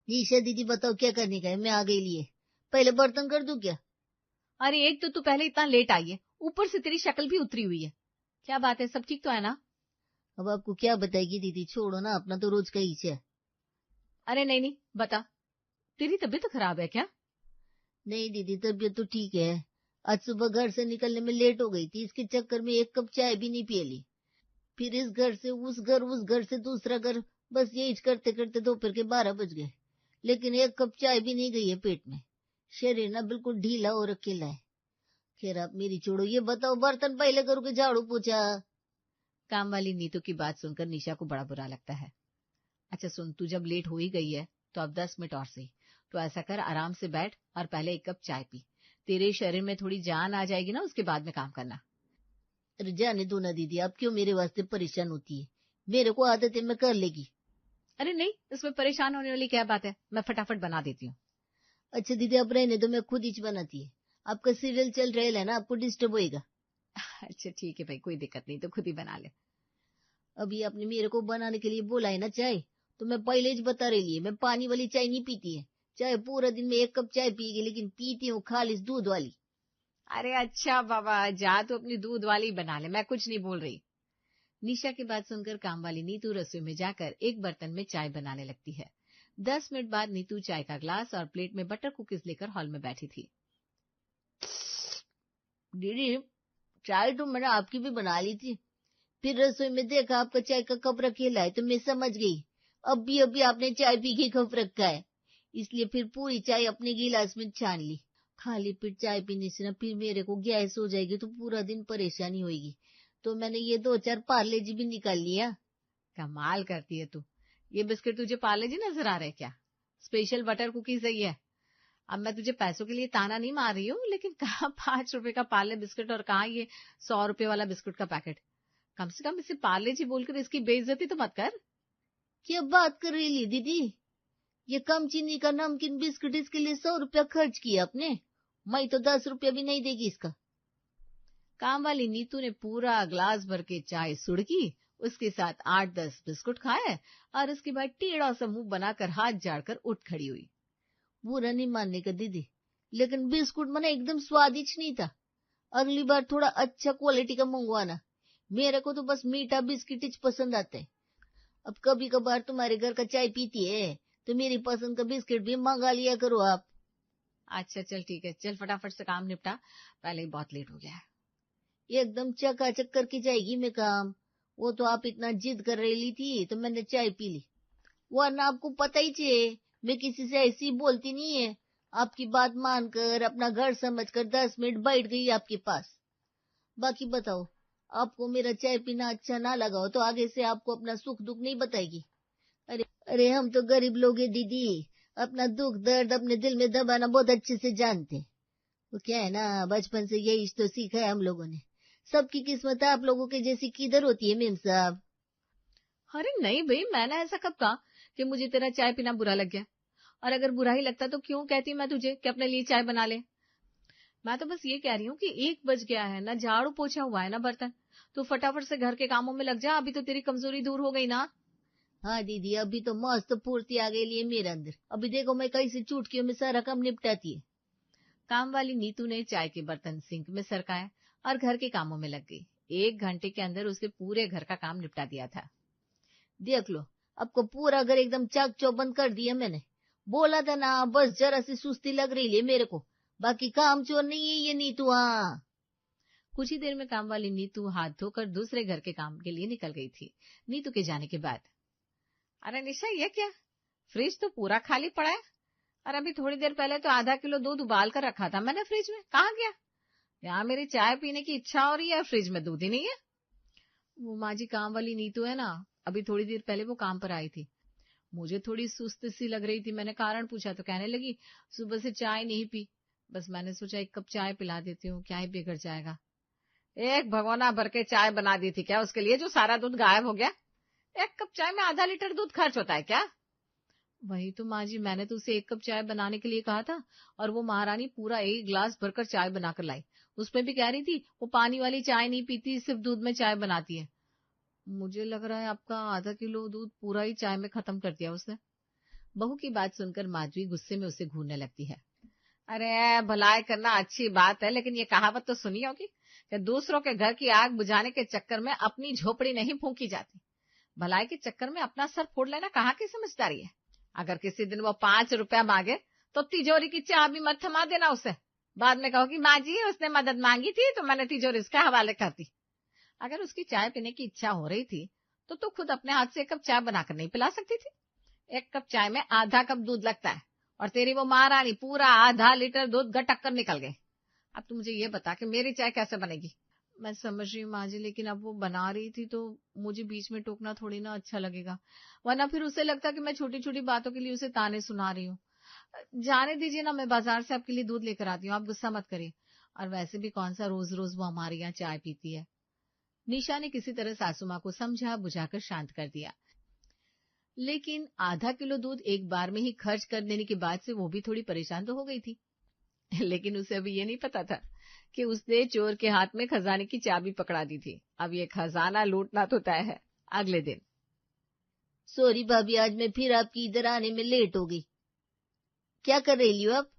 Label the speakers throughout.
Speaker 1: निशा दीदी बताओ क्या करने का है, मैं आ गई लिए। पहले बर्तन कर दूं क्या?
Speaker 2: अरे एक तो तू पहले इतना लेट आई है, ऊपर से तेरी शक्ल भी उतरी हुई है। क्या बात है, सब ठीक तो है ना?
Speaker 1: अब आपको क्या बताएगी दीदी, छोड़ो ना, अपना तो रोज का ही है।
Speaker 2: अरे नहीं नहीं, बता, तेरी तबीयत तो खराब है क्या?
Speaker 1: नहीं दीदी, तबीयत तो ठीक है। आज सुबह घर से निकलने में लेट हो गई थी, इसके चक्कर में एक कप चाय भी नहीं पी ली। फिर इस घर से उस घर से दूसरा घर, बस यही करते करते दोपहर के 12 बज गए। लेकिन एक कप चाय भी नहीं गई है पेट में। शरीर ना बिल्कुल ढीला और अकेला है। खैर आप मेरी छोड़ो, ये बताओ बर्तन पहले करो कि झाड़ू पोछा?
Speaker 2: काम वाली नीतू की बात सुनकर निशा को बड़ा बुरा लगता है। अच्छा सुन, तू जब लेट हो ही गई है तो अब 10 मिनट और सही, तो ऐसा कर, आराम से बैठ और पहले एक कप चाय पी। तेरे शरीर में थोड़ी जान आ जाएगी ना, उसके बाद में काम करना।
Speaker 1: अरे जाने दो ना दीदी, आप क्यों मेरे वास्ते परेशान होती है? मेरे को आदत है, मैं कर लेगी।
Speaker 2: अरे नहीं, इसमें परेशान होने वाली क्या बात है, मैं फटाफट बना देती हूँ।
Speaker 1: अच्छा दीदी आप रहने दो, मैं खुद ही बनाती है। आपका सीरियल चल रहा है ना, आपको डिस्टर्ब होएगा।
Speaker 2: अच्छा ठीक है भाई, कोई दिक्कत नहीं, तो खुद ही बना ले।
Speaker 1: अभी आपने मेरे को बनाने के लिए बोला है ना चाय, तो मैं पहले ही बता रही है, मैं पानी वाली चाय नहीं पीती है। चाहे पूरा दिन में एक कप चाय पीगी, लेकिन पीती हूँ खालिस दूध वाली।
Speaker 2: अरे अच्छा बाबा, जा तू अपनी दूध वाली बना ले, मैं कुछ नहीं बोल रही। निशा की बात सुनकर काम वाली नीतू रसोई में जाकर एक बर्तन में चाय बनाने लगती है। 10 मिनट बाद नीतू चाय का ग्लास और प्लेट में बटर कुकीज लेकर हॉल में बैठी थी।
Speaker 1: दीदी चाय तो मैंने आपकी भी बना ली थी। फिर रसोई में देखा आपका चाय का कप रखेला है, तो मैं समझ गई अभी अभी आपने चाय पी के कप रखा है। इसलिए फिर पूरी चाय अपने गिलास में छान ली। खाली पेट चाय पीने से ना फिर मेरे को गैस हो जाएगी, तो पूरा दिन परेशानी होगी। तो मैंने ये 2-4 पार्ले जी भी निकाल लिया।
Speaker 2: कमाल करती है तू। ये बिस्किट तुझे पार्ले जी नजर आ रहे क्या? स्पेशल बटर कुकीज है ये। अब मैं तुझे पैसों के लिए ताना नहीं मार रही हूँ, लेकिन कहाँ 5 रुपए का पार्ले बिस्किट और कहाँ ये 100 रुपए वाला बिस्कुट का पैकेट। कम से कम इसे पार्ले जी बोलकर इसकी बेइज्जती तो मत कर।
Speaker 1: क्या बात कर रही ली दीदी? ये कम चीनी का नमकीन बिस्किट, इसके लिए 100 रुपया खर्च किया आपने? मैं तो 10 रुपया भी नहीं देगी इसका।
Speaker 2: काम वाली नीतू ने पूरा ग्लास भर के चाय सुड़की, उसके साथ 8-10 बिस्कुट खाए और उसके बाद टेढ़ा सा मुंह बनाकर हाथ झाड़कर उठ खड़ी हुई।
Speaker 1: बुरा नहीं मानने का दीदी, लेकिन बिस्कुट मैंने एकदम स्वादिष्ट नहीं था। अगली बार थोड़ा अच्छा क्वालिटी का मंगवाना। मेरे को तो बस मीठा बिस्किट ही पसंद आता है। अब कभी कभार तुम्हारे घर का चाय पीती है, तो मेरी पसंद का बिस्किट भी मंगा लिया करो आप।
Speaker 2: अच्छा चल ठीक है, चल फटाफट से काम निपटा, पहले ही बहुत लेट हो गया है।
Speaker 1: एकदम चकाचक करके जाएगी मैं काम। वो तो आप इतना जिद कर रही थी, तो मैंने चाय पी ली। वरना आपको पता ही चाहिए, मैं किसी से ऐसी बोलती नहीं है। आपकी बात मानकर, अपना घर समझकर 10 मिनट बैठ गई आपके पास। बाकी बताओ, आपको मेरा चाय पीना अच्छा ना लगा हो तो आगे से आपको अपना सुख दुख नहीं बताएगी? अरे अरे, हम तो गरीब लोग हैं दीदी, अपना दुख दर्द अपने दिल में दबाना बहुत अच्छे से जानते हैं। वो क्या है ना, बचपन से यही तो सीखा है हम लोगों ने। सबकी किस्मत आप लोगों के जैसी किधर होती है मेम साहब?
Speaker 2: अरे नहीं भाई, मैंने ऐसा कब कहा कि मुझे तेरा चाय पीना बुरा लग गया? और अगर बुरा ही लगता तो क्यों कहती मैं तुझे कि अपने लिए चाय बना ले। मैं तो बस ये कह रही हूँ कि 1 बज गया है ना, झाड़ू पोछा हुआ है ना बर्तन, तो फटाफट से घर के कामों में लग जा, अभी तो तेरी कमजोरी दूर हो गई ना।
Speaker 1: हाँ दीदी, अभी तो मस्त फुर्ती आ गई है मेरे अंदर। अभी देखो मैं कैसे चुटकियों में सारा काम निपटाती है।
Speaker 2: काम वाली नीतू ने चाय के बर्तन सिंक में सरकाए और घर के कामों में लग गई। 1 घंटे के अंदर उसने पूरे घर का काम निपटा दिया था।
Speaker 1: देख लो, आपको पूरा घर एकदम चाक चौबंद कर दिया मैंने। बोला था ना, बस जरा सी सुस्ती लग रही है मेरे को। बाकी काम चोर नहीं है ये नीतू। हाँ
Speaker 2: कुछ ही देर में काम वाली नीतू हाथ धोकर दूसरे घर के काम के लिए निकल गई थी। नीतू के जाने के बाद, अरे निशा ये क्या, फ्रिज तो पूरा खाली पड़ा है, और अभी थोड़ी देर पहले तो आधा किलो दूध उबाल कर रखा था मैंने फ्रिज में, कहाँ गया? यहाँ मेरी चाय पीने की इच्छा हो रही है, फ्रिज में दूध ही नहीं है। वो माँ जी, काम वाली नीतू है ना, अभी थोड़ी देर पहले वो काम पर आई थी। मुझे थोड़ी सुस्त सी लग रही थी, मैंने कारण पूछा तो कहने लगी सुबह से चाय नहीं पी, बस मैंने सोचा एक कप चाय पिला देती हूँ, क्या ही बिगड़ जाएगा। एक भगोना भर के चाय बना दी थी क्या उसके लिए, जो सारा दूध गायब हो गया? एक कप चाय में आधा लीटर दूध खर्च होता है क्या? वही तो माँ जी, मैंने तो उसे एक कप चाय बनाने के लिए कहा था, और वो महारानी पूरा 1 गिलास भरकर चाय बनाकर लाई। उसमें भी कह रही थी वो पानी वाली चाय नहीं पीती, सिर्फ दूध में चाय बनाती है। मुझे लग रहा है आपका आधा किलो दूध पूरा ही चाय में खत्म कर दिया उसने। बहू की बात सुनकर माधवी गुस्से में उसे घूरने लगती है। अरे भलाई करना अच्छी बात है, लेकिन ये कहावत तो सुनी होगी कि दूसरों के घर की आग बुझाने के चक्कर में अपनी झोपड़ी नहीं फूंकी जाती। भलाई के चक्कर में अपना सर फोड़ लेना कहाँ की समझदारी है। अगर किसी दिन वो 5 रुपया मांगे तो तिजोरी की चाबी मत थमा देना उसे। बाद में कहो कि माँ जी उसने मदद मांगी थी तो मैंने तिजोरी उसके हवाले कर दी। अगर उसकी चाय पीने की इच्छा हो रही थी तो खुद अपने हाथ से 1 कप चाय बनाकर नहीं पिला सकती थी। 1 कप चाय में आधा कप दूध लगता है और तेरी वो महारानी पूरा आधा लीटर दूध गटक कर निकल गए। अब तू मुझे ये बता कि मेरी चाय कैसे बनेगी। मैं समझ रही हूँ माँ जी, लेकिन अब वो बना रही थी तो मुझे बीच में टोकना थोड़ी ना अच्छा लगेगा, वरना फिर उसे लगता कि मैं छोटी छोटी बातों के लिए उसे ताने सुना रही हूँ। जाने दीजिए ना, मैं बाजार से आपके लिए दूध लेकर आती हूँ, आप गुस्सा मत करिए। और वैसे भी कौन सा रोज रोज वो हमारे यहाँ चाय पीती है। निशा ने किसी तरह सासू माँ को समझा बुझाकर शांत कर दिया, लेकिन आधा किलो दूध एक बार में ही खर्च कर देने के बाद से वो भी थोड़ी परेशान तो हो गई थी। लेकिन उसे अभी ये नहीं पता था कि उसने चोर के हाथ में खजाने की चाबी पकड़ा दी थी। अब ये खजाना लूटना तो तय है। अगले दिन,
Speaker 1: सॉरी भाभी, आज मैं फिर आपकी इधर आने में लेट हो गई। क्या कर रही हो आप?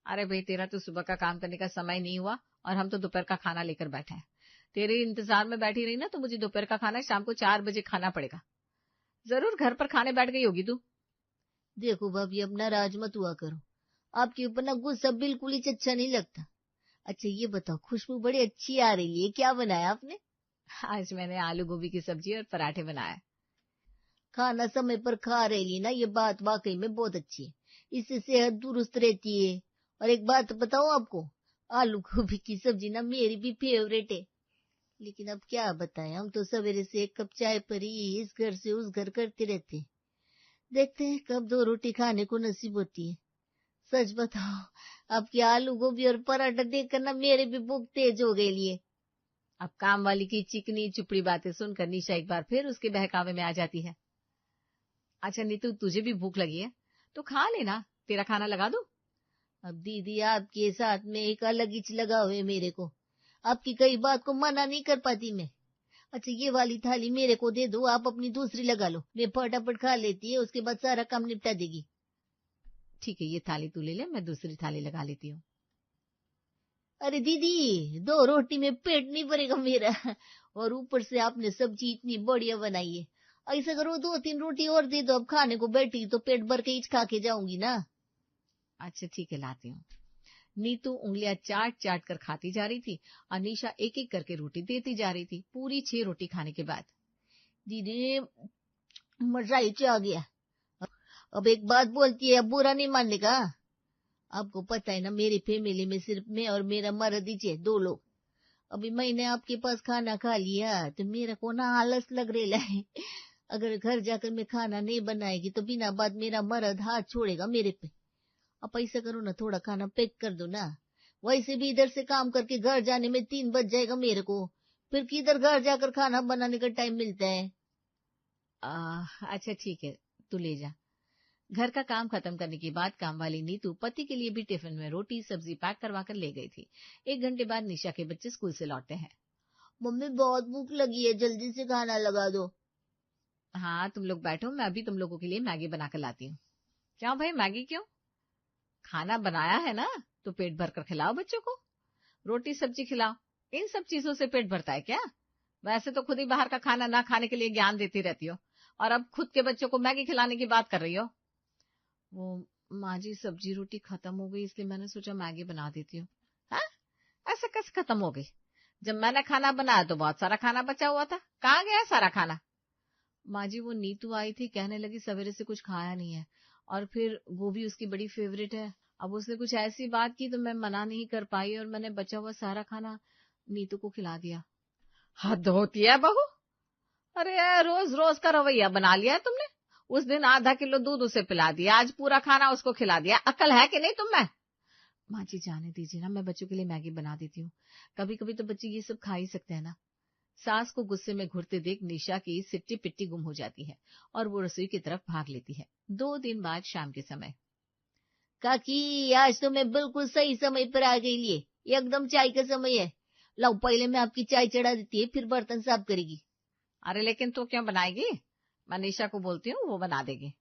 Speaker 2: अरे भाई, तेरा तो सुबह का काम करने का समय नहीं हुआ और हम तो दोपहर का खाना लेकर बैठे हैं। तेरे इंतजार में बैठी रही ना तो मुझे दोपहर का खाना शाम को 4 बजे खाना पड़ेगा। जरूर घर पर खाने बैठ गई होगी तू।
Speaker 1: देखो भाभी, अब नाराज मत हुआ करो, आपके ऊपर ना गुस्सा बिल्कुल ही अच्छा नहीं लगता। अच्छा ये बताओ, खुशबू बड़ी अच्छी आ रही है, क्या बनाया आपने?
Speaker 2: आज मैंने आलू गोभी की सब्जी और पराठे बनाए।
Speaker 1: खाना समय पर खा रही ना, ये बात वाकई में बहुत अच्छी है, इससे सेहत दुरुस्त रहती है। और एक बात बताऊं आपको, आलू गोभी की सब्जी ना मेरी भी फेवरेट है। लेकिन अब क्या बताएं, हम तो सवेरे से 1 कप चाय पर ही इस घर से उस घर करते रहते हैं। देखते हैं कब 2 रोटी खाने को नसीब होती है। सच बताओ, आपकी आलू गोभी और पराठा देखकर ना मेरे भी भूख तेज हो गई लिए।
Speaker 2: अब काम वाली की चिकनी चुपड़ी बातें सुनकर निशा एक बार फिर उसके बहकावे में आ जाती है। अच्छा नीतू, तुझे भी भूख लगी है तो खा लेना, तेरा खाना लगा दूं?
Speaker 1: अब दीदी, आपके साथ में एक अलग ही लगाव है मेरे को, आपकी कई बात को मना नहीं कर पाती मैं। अच्छा ये वाली थाली मेरे को दे दो, आप अपनी दूसरी लगा लो, मैं फटाफट खा लेती है, उसके बाद सारा काम निपटा देगी।
Speaker 2: ठीक है, ये थाली तू ले ले, मैं दूसरी थाली लगा लेती हूँ।
Speaker 1: अरे दीदी, 2 रोटी में पेट नहीं भरेगा मेरा, और ऊपर से आपने सब्जी इतनी बढ़िया बनाई है। ऐसा करो 2-3 रोटी और दे दो, अब खाने को बैठी तो पेट भर के ही खा के जाऊंगी ना।
Speaker 2: अच्छा ठीक है, लाती हूँ। नीतू उंगलियां चाट चाट कर खाती जा रही थी और निशा एक एक करके रोटी देती जा रही थी। पूरी 6 रोटी खाने के बाद
Speaker 1: दीदी मजा ही आ गया। अब एक बात बोलती है, अब बुरा नहीं मानने का। आपको पता है ना, मेरी फैमिली में सिर्फ मैं और मेरा मर्द ही है, 2 लोग। अभी मैंने आपके पास खाना खा लिया तो मेरा को ना आलस लग रहा है। अगर घर जाकर मैं खाना नहीं बनाएगी तो बिना बात मेरा मर्द हाथ छोड़ेगा मेरे पे। अब ऐसा करो ना, थोड़ा खाना पैक कर दो ना, वैसे भी इधर से काम करके घर जाने में 3 बज जाएगा मेरे को, फिर किधर घर जाकर खाना बनाने का टाइम मिलता है।
Speaker 2: अच्छा ठीक है, तू ले जा। घर का काम खत्म करने के बाद काम वाली नीतू पति के लिए भी टिफिन में रोटी सब्जी पैक करवा कर ले गई थी। 1 घंटे बाद निशा के बच्चे स्कूल से लौटते हैं।
Speaker 1: मम्मी बहुत भूख लगी है, जल्दी से खाना लगा दो।
Speaker 2: हाँ तुम लोग बैठो, मैं अभी तुम लोगों के लिए मैगी बना कर लाती हूँ। क्यों भाई, मैगी क्यों? खाना बनाया है ना तो पेट भर कर खिलाओ बच्चों को, रोटी सब्जी खिलाओ। इन सब चीजों से पेट भरता है क्या? वैसे तो खुद ही बाहर का खाना ना खाने के लिए ज्ञान देती रहती हो और अब खुद के बच्चों को मैगी खिलाने की बात कर रही हो। वो माँ जी, सब्जी रोटी खत्म हो गई इसलिए मैंने सोचा मैगी बना देती हूँ। हाँ, ऐसे कैसे खत्म हो गई? जब मैंने खाना बनाया तो बहुत सारा खाना बचा हुआ था, कहाँ गया सारा खाना? माँ जी, वो नीतू आई थी, कहने लगी सवेरे से कुछ खाया नहीं है और फिर गोभी उसकी बड़ी फेवरेट है। अब उसने कुछ ऐसी बात की तो मैं मना नहीं कर पाई और मैंने बचा हुआ सारा खाना नीतू को खिला दिया। हद होती है बहू, अरे रोज रोज का रवैया बना लिया है तुमने। उस दिन आधा किलो दूध उसे पिला दिया, आज पूरा खाना उसको खिला दिया। अकल है कि नहीं तुम में? माँ जी जाने दीजिए ना, मैं बच्चों के लिए मैगी बना देती हूँ, कभी कभी तो बच्चे ये सब खा ही सकते हैं ना। सास को गुस्से में घुरते देख निशा की सिट्टी पिट्टी गुम हो जाती है और वो रसोई की तरफ भाग लेती है। 2 दिन बाद शाम के समय,
Speaker 1: काकी आज तो मैं बिल्कुल सही समय पर आ गई लिए, एकदम चाय का समय है। लाओ पहले मैं आपकी चाय चढ़ा देती है, फिर बर्तन साफ करेगी।
Speaker 2: अरे लेकिन तू क्यों बनाएगी? मैं निशा को बोलती हूँ, वो बना देगी।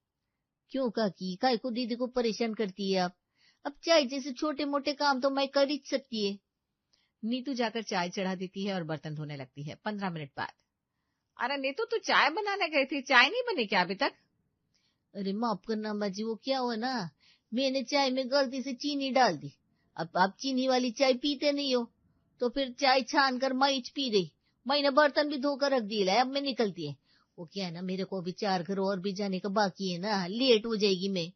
Speaker 1: क्यों काकी, काय को दीदी को परेशान करती है आप? अब चाय जैसे छोटे मोटे काम तो मैं कर ही सकती है।
Speaker 2: नीतू जाकर चाय चढ़ा देती है और बर्तन धोने लगती है। 15 मिनट बाद, अरे नीतू तू चाय बनाने गई थी, चाय नहीं बनी क्या अभी तक?
Speaker 1: अरे माफ करना अम्मा जी, वो क्या हुआ ना, मैंने चाय में गलती से चीनी डाल दी। अब आप चीनी वाली चाय पीते नहीं हो, तो फिर चाय छान कर मैं पी गई। मैंने बर्तन भी धोकर रख दिए, अब मैं निकलती है। वो क्या है ना, मेरे को अभी 4 घर और भी जाने का बाकी है ना, लेट हो जाएगी मैं।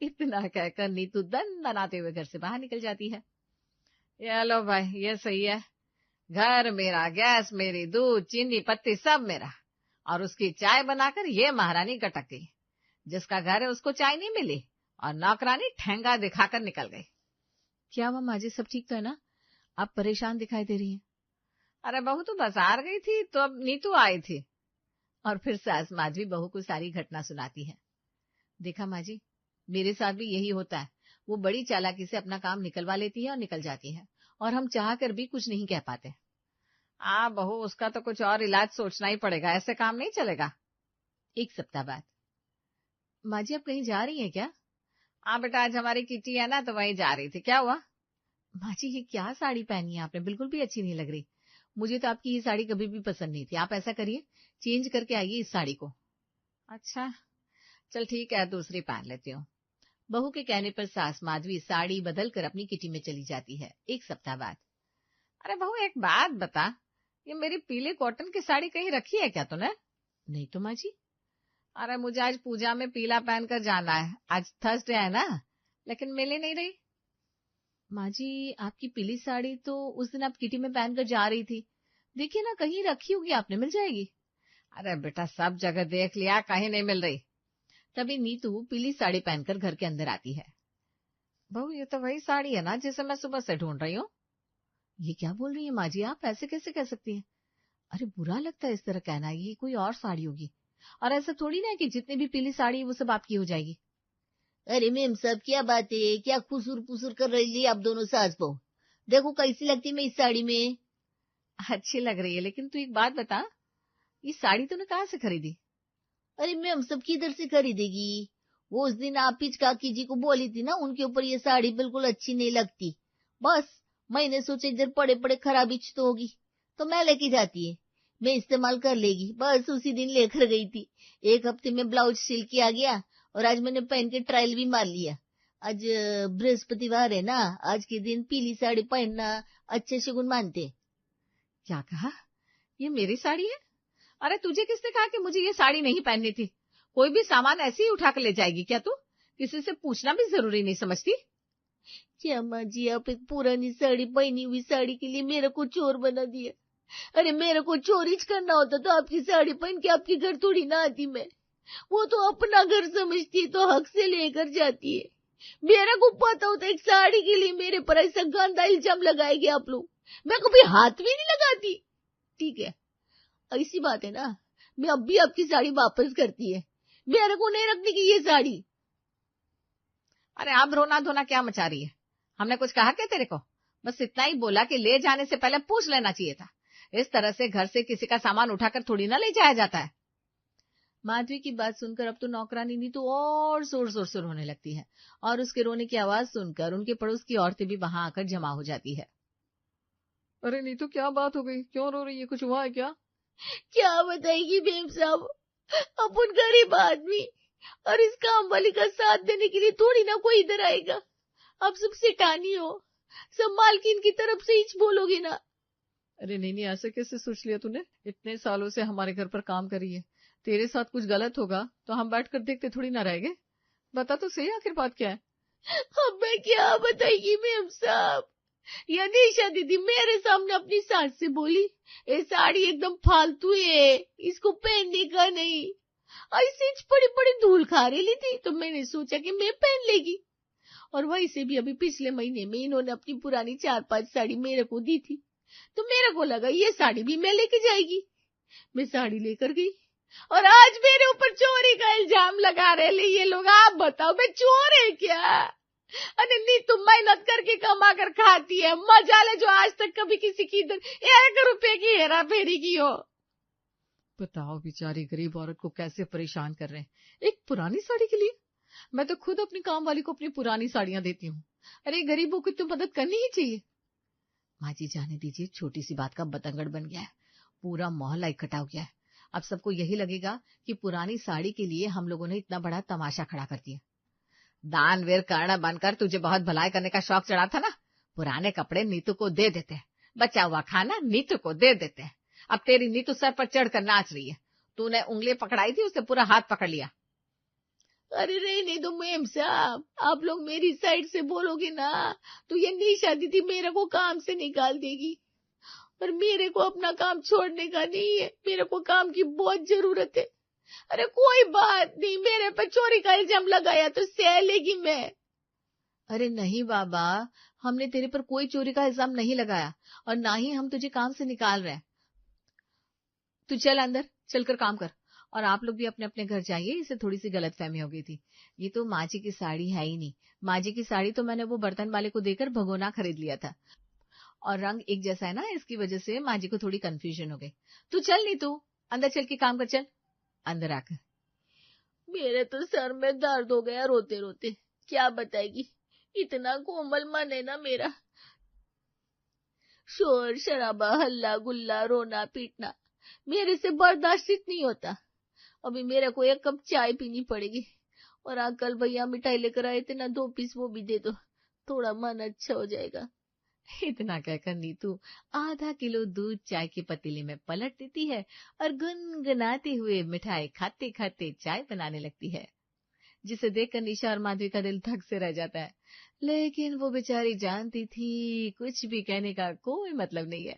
Speaker 2: इतना कहकर नीतू दन दनाते हुए घर से बाहर निकल जाती है। ये लो भाई, ये सही है, घर मेरा, गैस मेरी, दूध चीनी पत्ती सब मेरा, और उसकी चाय बनाकर ये महारानी गटक गई। जिसका घर है उसको चाय नहीं मिली और नौकरानी ठेंगा दिखाकर निकल गई। क्या हुआ माँ जी, सब ठीक तो है ना? आप परेशान दिखाई दे रही हैं। अरे बहू तो बाजार गई थी तो अब नीतू आई थी। और फिर सास माधवी बहू को सारी घटना सुनाती है। देखा माँ जी, मेरे साथ भी यही होता है। वो बड़ी चालाकी से अपना काम निकलवा लेती है और निकल जाती है, और हम चाह कर भी कुछ नहीं कह पाते। बहू, उसका तो कुछ और इलाज सोचना ही पड़ेगा, ऐसे काम नहीं चलेगा। 1 सप्ताह बाद, माँ जी आप कहीं जा रही हैं क्या? बेटा, आज हमारी किटी है ना, तो वहीं जा रही थी। क्या हुआ? माँ जी ये क्या साड़ी पहनी है आपने, बिल्कुल भी अच्छी नहीं लग रही। मुझे तो आपकी ये साड़ी कभी भी पसंद नहीं थी। आप ऐसा करिए, चेंज करके आइए इस साड़ी को। अच्छा चल ठीक है, दूसरी पहन लेती हूँ। बहू के कहने पर सास माधवी साड़ी बदल कर अपनी किटी में चली जाती है। 1 सप्ताह बाद, अरे बहू एक बात बता, ये मेरी पीले कॉटन की साड़ी कहीं रखी है क्या तूने? नहीं तो माँ जी। अरे मुझे आज पूजा में पीला पहनकर जाना है, आज थर्सडे है ना, लेकिन मिल ही नहीं रही। माँ जी आपकी पीली साड़ी तो उस दिन आप किटी में पहनकर जा रही थी, देखिए ना कहीं रखी होगी आपने, मिल जाएगी। अरे बेटा सब जगह देख लिया, कहीं नहीं मिल रही। तभी नीतू पीली साड़ी पहनकर घर के अंदर आती है। बहू ये तो वही साड़ी है ना जिसे मैं सुबह से ढूंढ रही हूँ। ये क्या बोल रही है माँ जी, आप ऐसे कैसे कह सकती हैं? अरे बुरा लगता है इस तरह कहना, ये कोई और साड़ी होगी। और ऐसा थोड़ी ना है कि जितनी भी पीली साड़ी है वो सब आपकी हो जाएगी।
Speaker 1: अरे मेम साहब क्या बात है, क्या खुसुर पुसुर कर रही आप दोनों सास बहू? देखो कैसी लगती मैं इस साड़ी में।
Speaker 2: अच्छी लग रही है, लेकिन तू एक बात बता, ये साड़ी तूने कहाँ से खरीदी?
Speaker 1: अरे मेम सब किधर से खरीदेगी, वो उस दिन आप ही काकी जी को बोली थी ना, उनके ऊपर ये साड़ी बिल्कुल अच्छी नहीं लगती। बस मैंने सोचा इधर पड़े पड़े खराबी तो होगी, तो मैं लेके जाती है, मैं इस्तेमाल कर लेगी। बस उसी दिन लेकर गई थी। 1 हफ्ते में ब्लाउज सिल के आ गया, और आज मैंने पहन के ट्रायल भी मार लिया। आज बृहस्पतिवार है ना, आज के दिन पीली साड़ी पहनना अच्छे शगुन मानते।
Speaker 2: क्या कहा? ये मेरी साड़ी है? अरे तुझे किसने कहा कि मुझे ये साड़ी नहीं पहननी थी? कोई भी सामान ऐसे ही उठा कर ले जाएगी क्या तू? किसी से पूछना भी जरूरी नहीं समझती?
Speaker 1: क्या माँ जी, आप एक पुरानी साड़ी पहनी हुई साड़ी के लिए मेरे को चोर बना दिया। अरे मेरे को चोरीच करना होता तो आपकी साड़ी पहन के आपके घर थोड़ी ना आती मैं। वो तो अपना घर समझती है तो हक से लेकर जाती है। मेरे को पता होता एक साड़ी के लिए मेरे पर ऐसा गंदा इल्जाम लगाएंगे आप लोग, मैं कभी हाथ भी नहीं लगाती। ठीक है, ऐसी बात है ना, मैं अब भी आपकी साड़ी वापस करती है, मेरे को नहीं रखने की ये साड़ी।
Speaker 2: अरे आप रोना धोना क्या मचा रही है? हमने कुछ कहा क्या तेरे को? बस इतना ही बोला कि ले जाने से पहले पूछ लेना चाहिए था। इस तरह से घर से किसी का सामान उठाकर थोड़ी ना ले जाया जाता है। माधवी की बात सुनकर अब तो नौकरानी नीतू और जोर जोर से रोने लगती है, और उसके रोने की आवाज सुनकर उनके पड़ोस की औरतें भी वहां आकर जमा हो जाती है। अरे नीतू क्या बात हो गई, क्यों रो रही है, कुछ हुआ है क्या?
Speaker 1: क्या बताएगी बेम साहब, अपन गरीब आदमी, और इस काम वाली का साथ देने के लिए थोड़ी ना कोई इधर आएगा। आप सब सिटानी हो, सब मालकिन की तरफ से ही बोलोगे ना।
Speaker 2: अरे नहीं, ऐसे कैसे सोच लिया तूने? इतने सालों से हमारे घर पर काम करी है, तेरे साथ कुछ गलत होगा तो हम बैठ कर देखते थोड़ी ना रहेंगे। बता तो सही आखिर बात क्या है?
Speaker 1: अब मैं क्या बताएगी मेम साहब, यह निशा दीदी मेरे सामने अपनी सास से बोली, ये साड़ी एकदम फालतू है, इसको पहनने का नहीं। ऐसे बड़ी बड़ी धूल खा रही थी तो मैंने सोचा कि मैं पहन लेगी। और वहीं से भी अभी पिछले महीने में इन्होंने अपनी पुरानी 4-5 साड़ी मेरे को दी थी, तो मेरे को लगा ये साड़ी भी मैं लेके जाएगी। मैं साड़ी लेकर गई, और आज मेरे ऊपर चोरी का इल्जाम लगा रहे ये लोग। आप बताओ मैं चोर है क्या? अरे नहीं, तुम मेहनत करके कमा कर खाती है, मजा ले जो आज तक कभी किसी की इधर 1 रुपए की हेरा फेरी की हो।
Speaker 2: बताओ बेचारी गरीब औरत को कैसे परेशान कर रहे हैं, एक पुरानी साड़ी के लिए। मैं तो खुद अपनी काम वाली को अपनी पुरानी साड़ियां देती हूँ। अरे गरीबों की तो मदद करनी ही चाहिए। माँ जी जाने दीजिए, छोटी सी बात का बतंगड़ बन गया है, पूरा मोहल्ला इकट्ठा हो गया है। अब सबको यही लगेगा कि पुरानी साड़ी के लिए हम लोगों ने इतना बड़ा तमाशा खड़ा कर दिया। दानवीर कर्ण बनकर तुझे बहुत भलाई करने का शौक चढ़ा था ना, पुराने कपड़े नीतू को दे देते हैं, बचा हुआ खाना नीतू को दे देते हैं। अब तेरी नीतू सर पर चढ़कर नाच रही है, तूने उंगली पकड़ाई थी, उसने पूरा हाथ पकड़ लिया।
Speaker 1: अरे रहने दो मेम साहब, आप लोग मेरी साइड से बोलोगे ना तो ये निशा दीदी मेरे को काम से निकाल देगी, पर मेरे को अपना काम छोड़ने का नहीं है, मेरे को काम की बहुत जरूरत है। अरे कोई बात नहीं, मेरे पे चोरी का इल्जाम लगाया तो सह लेगी मैं।
Speaker 2: अरे नहीं बाबा, हमने तेरे पर कोई चोरी का इल्जाम नहीं लगाया और ना ही हम तुझे काम से निकाल रहे हैं। तू चल अंदर, चलकर काम कर। और आप लोग भी अपने अपने घर जाइए, इसे थोड़ी सी गलतफहमी हो गई थी। ये तो माँ जी की साड़ी है ही नहीं। माँ जी की साड़ी तो मैंने वो बर्तन वाले को देकर भगोना खरीद लिया था और रंग एक जैसा है ना, इसकी वजह से माँ जी को थोड़ी कंफ्यूजन हो गई। तू चल नहीं, तू अंदर चल के काम कर, चल अंदर आकर।
Speaker 1: मेरे तो सर में दर्द हो गया रोते रोते, क्या बताएगी, इतना कोमल मन है ना मेरा। शोर शराबा हल्ला गुल्ला रोना पीटना मेरे से बर्दाश्त नहीं होता। अभी मेरे को एक कप चाय पीनी पड़ेगी। और अंकल भैया मिठाई लेकर आए थे ना, 2 पीस वो भी दे दो, थोड़ा मन अच्छा हो जाएगा।
Speaker 2: इतना कहकर नीतू आधा किलो दूध चाय की पतीली में पलट देती है और गुनगुनाते हुए मिठाई खाते खाते चाय बनाने लगती है, जिसे देखकर निशा और माधवी का दिल धक से रह जाता है। लेकिन वो बेचारी जानती थी कुछ भी कहने का कोई मतलब नहीं है,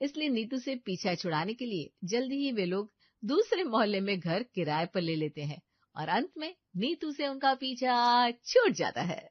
Speaker 2: इसलिए नीतू से पीछा छुड़ाने के लिए जल्दी ही वे लोग दूसरे मोहल्ले में घर किराए पर ले लेते हैं और अंत में नीतू से उनका पीछा छूट जाता है।